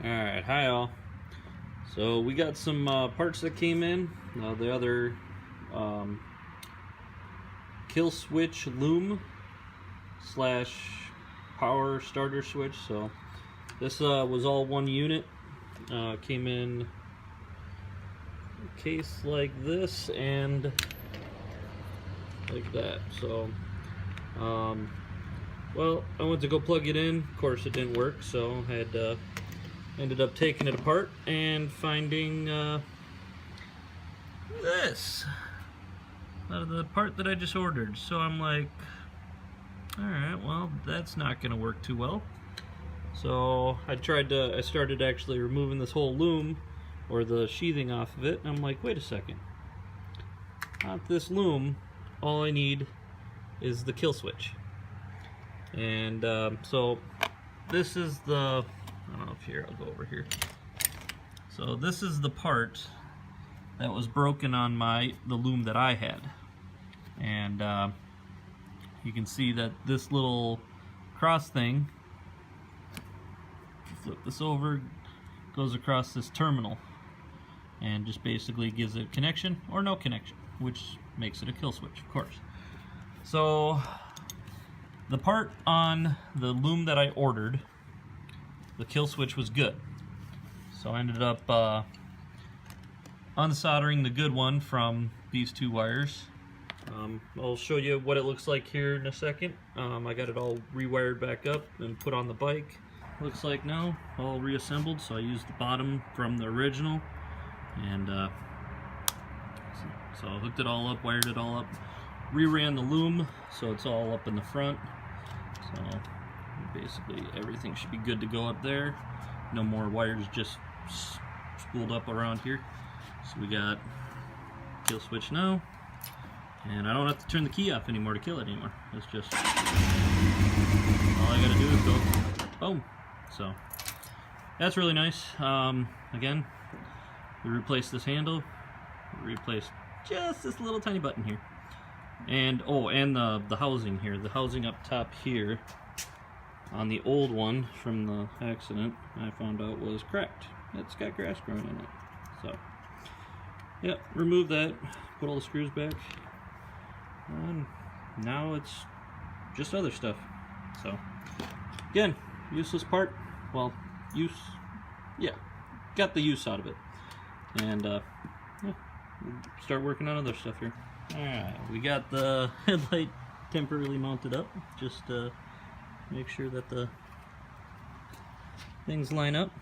Alright, hi all. So we got some parts that came in. The other kill switch loom slash power starter switch. So this was all one unit. Came in a case like this and like that. So well, I went to go plug it in. Of course it didn't work, so I had ended up taking it apart and finding this, the part that I just ordered. So I'm like, alright, well, that's not gonna work too well. So I started actually removing this whole loom, or the sheathing off of it, and I'm like, wait a second, not this loom, all I need is the kill switch. And so this is the, I don't know if here, I'll go over here. So this is the part that was broken on the loom that I had. And you can see that this little cross thing, flip this over, goes across this terminal and just basically gives it a connection or no connection, which makes it a kill switch, of course. So the part on the loom that I ordered, the kill switch was good. So I ended up unsoldering the good one from these two wires. I'll show you what it looks like here in a second. I got it all rewired back up and put on the bike. Looks like now all reassembled, so I used the bottom from the original, and so I hooked it all up, wired it all up, reran the loom so it's all up in the front. So basically everything should be good to go up there. No more wires just spooled up around here. So we got kill switch now, and I don't have to turn the key off anymore to kill it anymore. It's just all I gotta do is go boom. So that's really nice. Again, we replaced this handle, we replaced just this little tiny button here, and and the housing here, the housing up top here on the old one from the accident, I found out was cracked. It's got grass growing in it. So yeah, remove that, put all the screws back, and now it's just other stuff. So again, useless part. Well, got the use out of it, and yeah, start working on other stuff here. Alright, we got the headlight temporarily mounted up, just make sure that the things line up.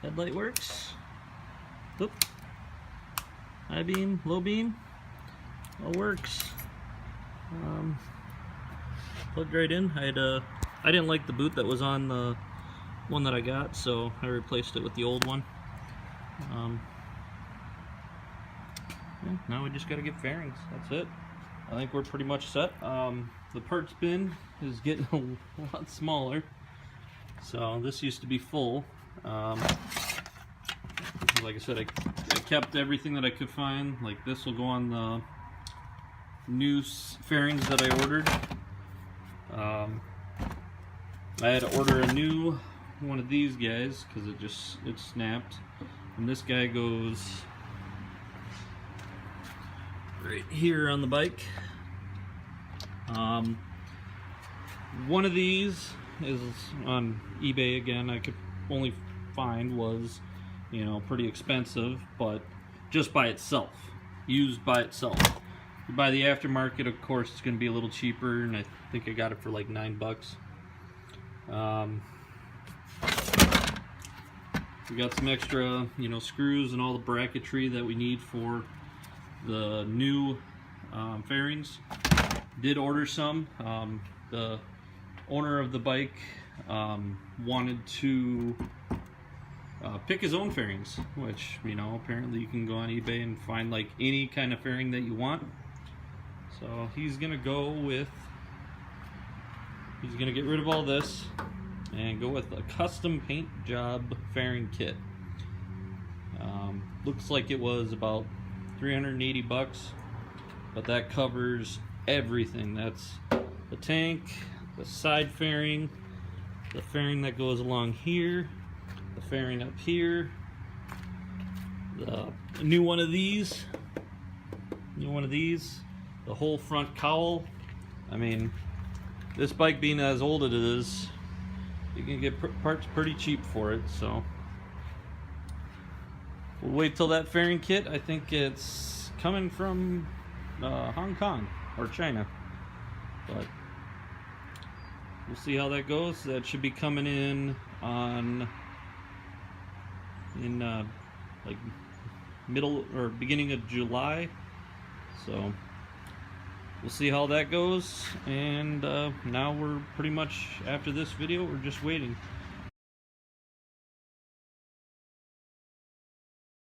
Headlight works. Oop. High beam, low beam, all works. Plugged right in. I didn't like the boot that was on the one that I got, so I replaced it with the old one. Yeah, now we just got to get fairings. That's it. I think we're pretty much set. The parts bin is getting a lot smaller. So this used to be full. Like I said, I kept everything that I could find. Like this will go on the new fairings that I ordered. I had to order a new one of these guys because it snapped, and this guy goes right here on the bike. One of these is on eBay again. I could only find was, you know, pretty expensive, but just by itself, used by itself. If you buy the aftermarket, of course, it's going to be a little cheaper, and I think I got it for like $9. We got some extra, you know, screws and all the bracketry that we need for the new fairings. Did order some. The owner of the bike wanted to pick his own fairings, which, you know, apparently you can go on eBay and find like any kind of fairing that you want. So he's gonna get rid of all this and go with a custom paint job fairing kit. Looks like it was about $380, but that covers everything. That's the tank, the side fairing, the fairing that goes along here, the fairing up here, the new one of these, the whole front cowl. I mean, this bike being as old as it is, you can get parts pretty cheap for it, so we'll wait till that fairing kit. I think it's coming from Hong Kong or China, but we'll see how that goes. That should be coming in on like middle or beginning of July, so we'll see how that goes. And now we're pretty much, after this video, we're just waiting.